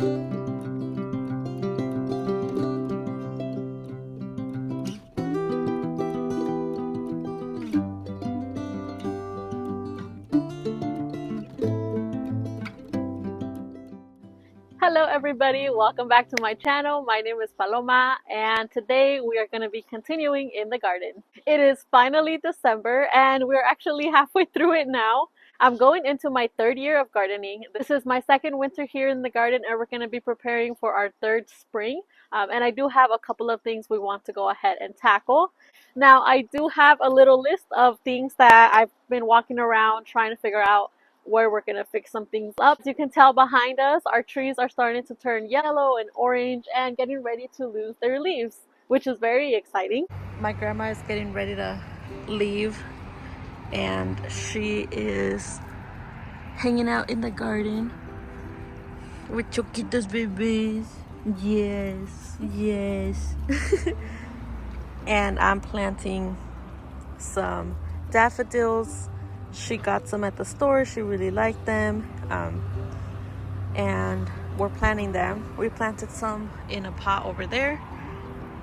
Hello everybody, welcome back to my channel. My name is Paloma and today we are going to be continuing in the garden. It is finally December and we're actually halfway through it now. I'm going into my third year of gardening. This is my second winter here in the garden and we're going to be preparing for our third spring. And I do have a couple of things we want to go ahead and tackle. Now I do have a little list of things that I've been walking around trying to figure out where we're gonna fix some things up. As you can tell behind us, our trees are starting to turn yellow and orange and getting ready to lose their leaves, which is very exciting. My grandma is getting ready to leave and she is hanging out in the garden with Choquitos babies. Yes, yes. And I'm planting some daffodils. She got some at the store. She really liked them. And we're planting them. We planted some in a pot over there.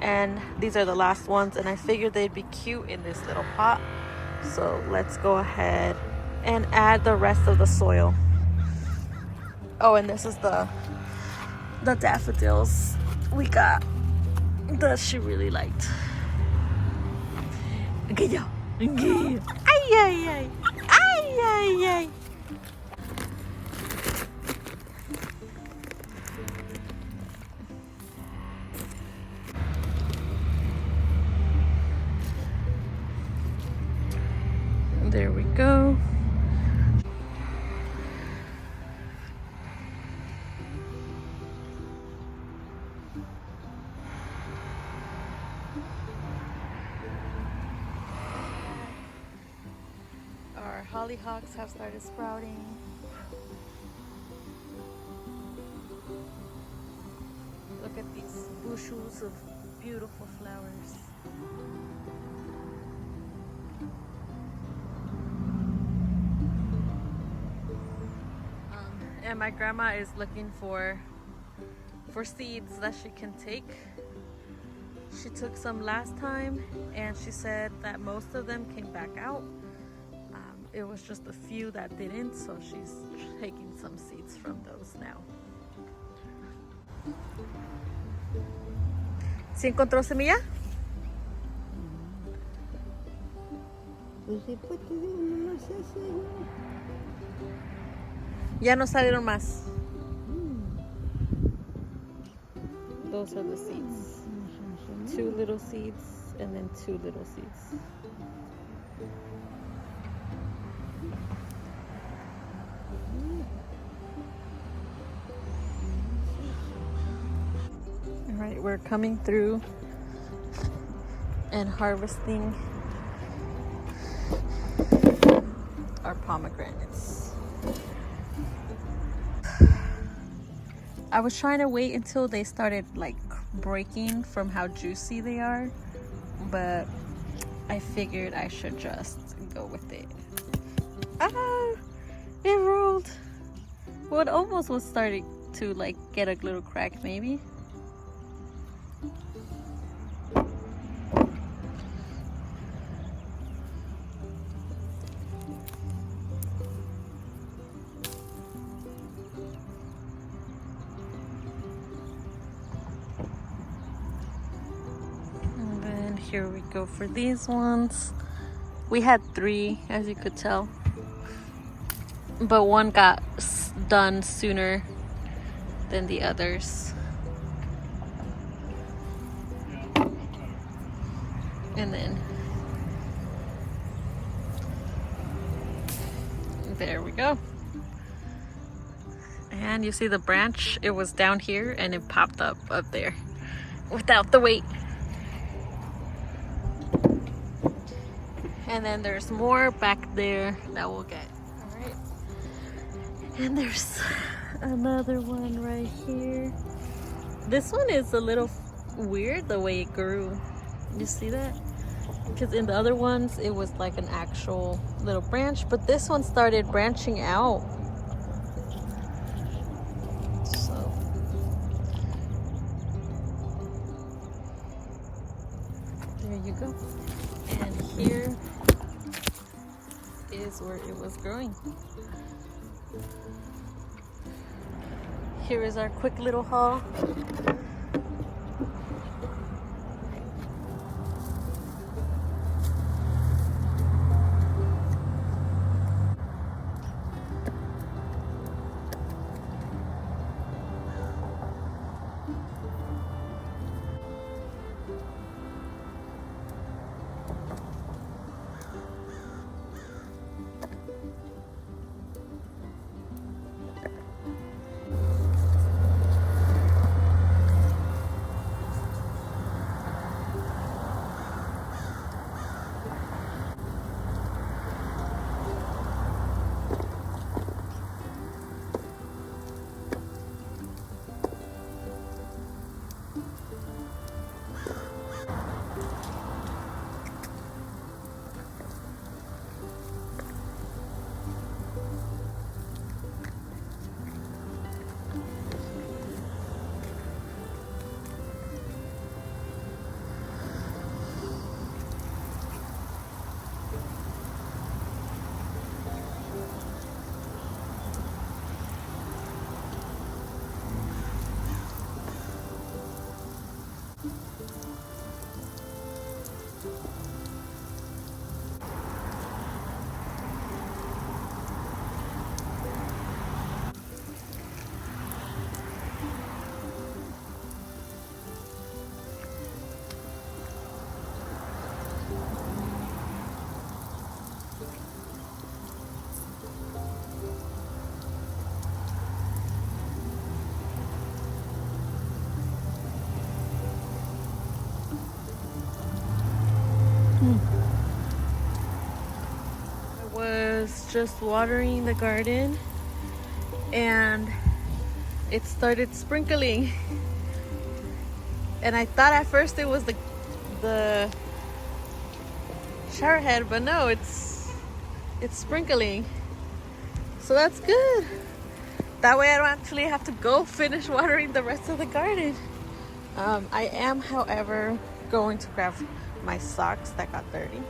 And these are the last ones. And I figured they'd be cute in this little pot. So let's go ahead and add the rest of the soil. Oh, and this is the daffodils we got that she really liked. Okay, yo. Okay. Ay, ay, ay. Ay, ay, ay. There we go. Our hollyhocks have started sprouting. Look at these bushels of beautiful flowers. And my grandma is looking for seeds that she can take. She took some last time and she said that most of them came back out. It was just a few that didn't, so she's taking some seeds from those now. ¿Sí encontró semilla? Ya no salieron más. Those are the seeds. 2 little seeds and then 2 little seeds. Alright, we're coming through and harvesting our pomegranates. I was trying to wait until they started like breaking from how juicy they are, but I figured I should just go with it. Ah, it rolled. Well, it almost was starting to like get a little crack maybe. Here we go for these ones. We had 3, as you could tell, but one got done sooner than the others. And then there we go. And you see the branch, it was down here and it popped up there without the weight. And then there's more back there that we'll get. All right. And there's another one right here. This one is a little weird the way it grew. You see that? Because in the other ones, it was like an actual little branch, but this one started branching out. So you go. And here is where it was growing. Here is our quick little haul. I was just watering the garden and it started sprinkling. And I thought at first it was the shower head, but no, it's sprinkling. So that's good. That way I don't actually have to go finish watering the rest of the garden. I am, however, going to grab my socks that got dirty.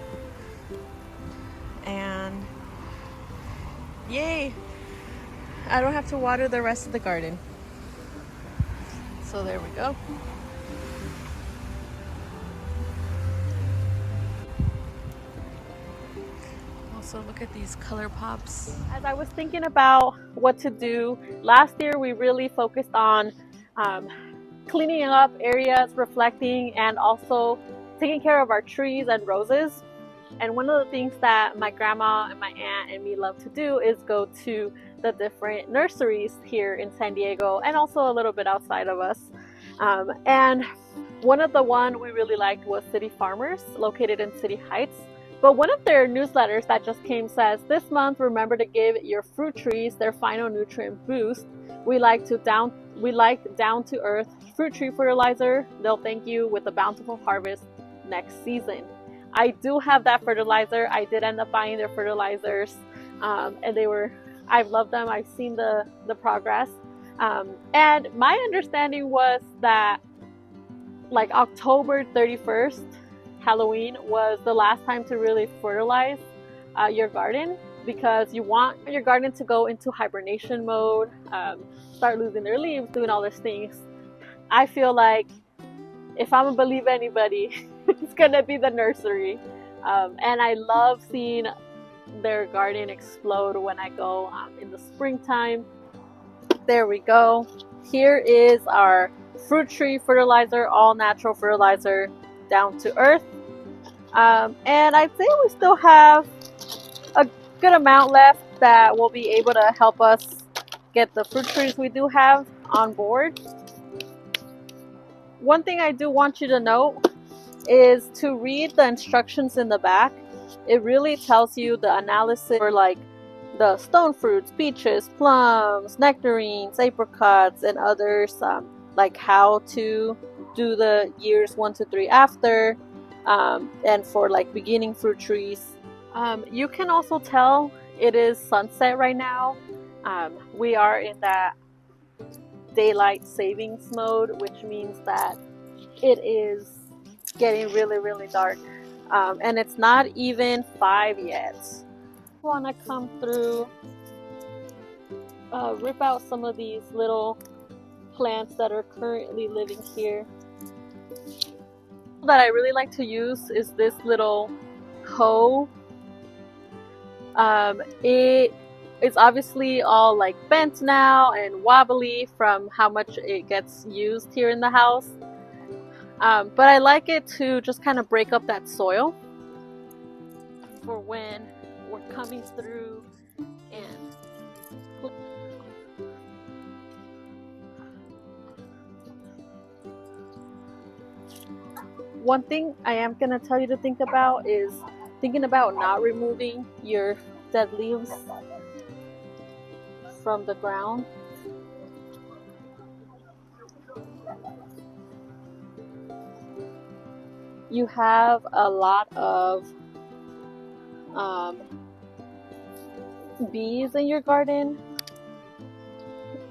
And yay, I don't have to water the rest of the garden. So there we go. Also, look at these color pops. As I was thinking about what to do, last year we really focused on cleaning up areas, reflecting, and also taking care of our trees and roses. And one of the things that my grandma and my aunt and me love to do is go to the different nurseries here in San Diego and also a little bit outside of us. And one of the one we really liked was City Farmers, located in City Heights. But one of their newsletters that just came says, this month, remember to give your fruit trees their final nutrient boost. We like down-to-earth fruit tree fertilizer. They'll thank you with a bountiful harvest next season. I do have that fertilizer. I did end up buying their fertilizers, and I've loved them. I've seen the progress. And my understanding was that like October 31st, Halloween, was the last time to really fertilize your garden, because you want your garden to go into hibernation mode, start losing their leaves, doing all these things. I feel like if I'm gonna believe anybody, it's gonna be the nursery. And I love seeing their garden explode when I go in the springtime. There we go. Here is our fruit tree fertilizer, all natural fertilizer, down to earth. And I'd say we still have a good amount left that will be able to help us get the fruit trees we do have on board. One thing I do want you to note is to read the instructions in the back. It really tells you the analysis for like the stone fruits, peaches, plums, nectarines, apricots, and others, like how to do the years 1 to 3 after, and for like beginning fruit trees. You can also tell it is sunset right now. We are in that daylight savings mode, which means that it is getting really, really dark. And it's not even 5 yet. I want to come through, rip out some of these little plants that are currently living here. That I really like to use is this little hoe. It's obviously all like bent now and wobbly from how much it gets used here in the house. But I like it to just kind of break up that soil for when we're coming through and one thing I am going to tell you to think about is thinking about not removing your dead leaves from the ground. You have a lot of bees in your garden,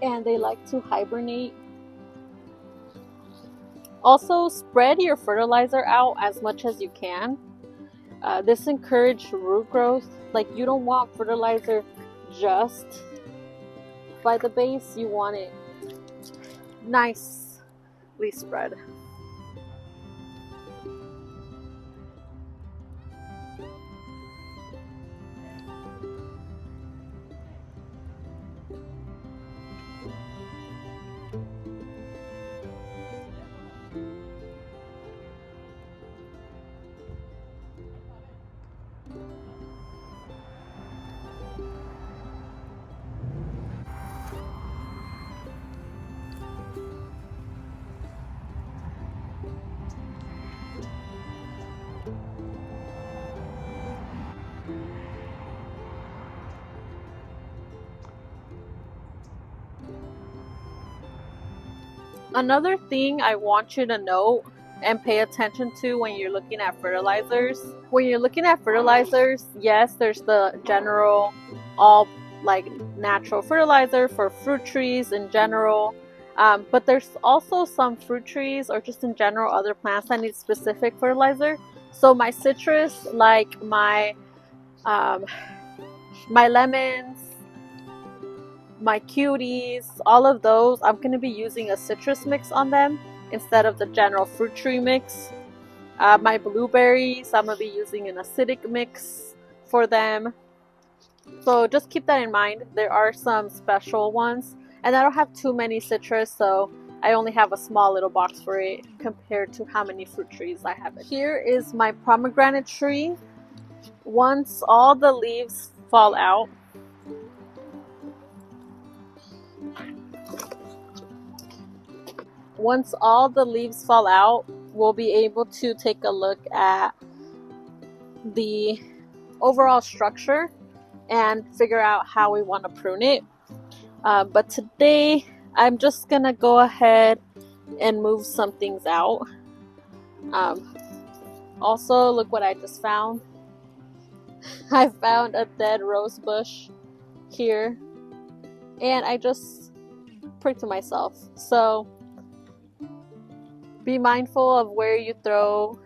and they like to hibernate. Also, spread your fertilizer out as much as you can. This encourages root growth. Like, you don't want fertilizer just by the base, you want it nicely spread. Another thing I want you to note and pay attention to when you're looking at fertilizers. When you're looking at fertilizers, yes, there's the general, all like natural fertilizer for fruit trees in general. But there's also some fruit trees or just in general other plants that need specific fertilizer. So my citrus, like my lemons, my cuties, all of those, I'm going to be using a citrus mix on them instead of the general fruit tree mix. My blueberries, I'm going to be using an acidic mix for them. So just keep that in mind. There are some special ones, and I don't have too many citrus, so I only have a small little box for it compared to how many fruit trees I have. Here is my pomegranate tree. Once all the leaves fall out, we'll be able to take a look at the overall structure and figure out how we want to prune it. But today, I'm just gonna go ahead and move some things out. Also, look what I just found. I found a dead rose bush here, and I just pricked myself. So be mindful of where you throw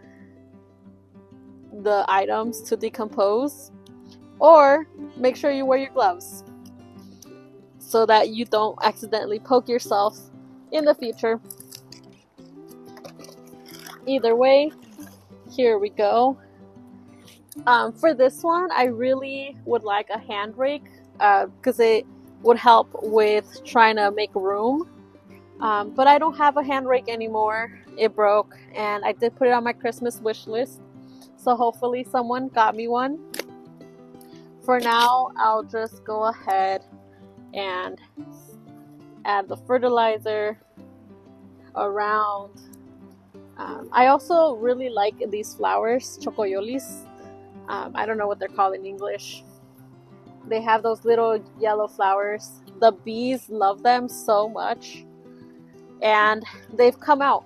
the items to decompose, or make sure you wear your gloves so that you don't accidentally poke yourself in the future. Either way, here we go. For this one, I really would like a hand rake because it would help with trying to make room. But I don't have a hand rake anymore. It broke, and I did put it on my Christmas wish list. So hopefully someone got me one. For now, I'll just go ahead and add the fertilizer around. I also really like these flowers, chocoyolis. I don't know what they're called in English. They have those little yellow flowers. The bees love them so much. And they've come out.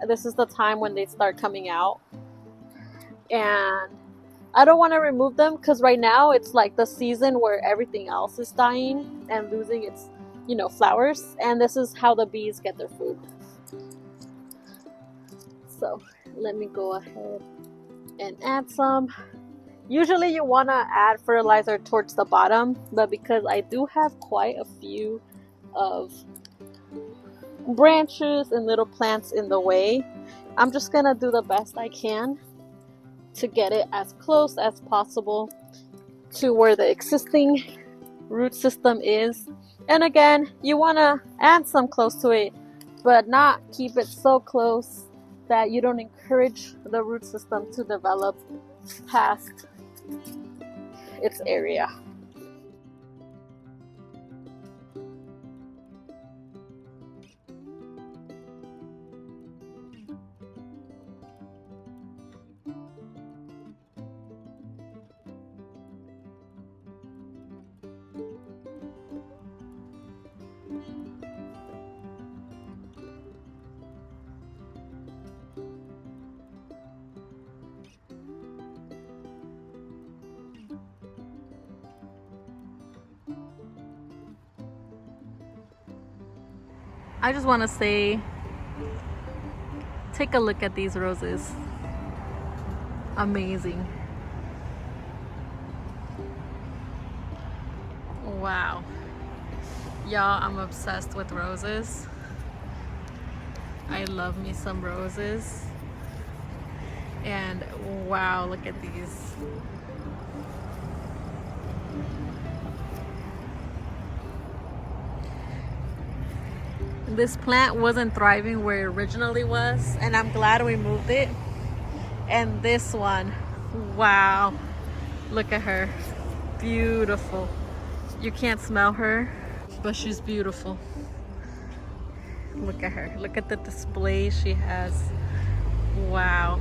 This is the time when they start coming out. And I don't want to remove them because right now it's like the season where everything else is dying and losing its, flowers. And this is how the bees get their food. So let me go ahead and add some. Usually you want to add fertilizer towards the bottom, but because I do have quite a few of branches and little plants in the way, I'm just gonna do the best I can to get it as close as possible to where the existing root system is. And again, you want to add some close to it, but not keep it so close that you don't encourage the root system to develop past its area. I just want to say, take a look at these roses. Amazing. Wow. Y'all, I'm obsessed with roses. I love me some roses. And wow, look at these. This plant wasn't thriving where it originally was, and I'm glad we moved it. And this one, wow, look at her, beautiful. You can't smell her, but she's beautiful. Look at her, look at the display she has. Wow.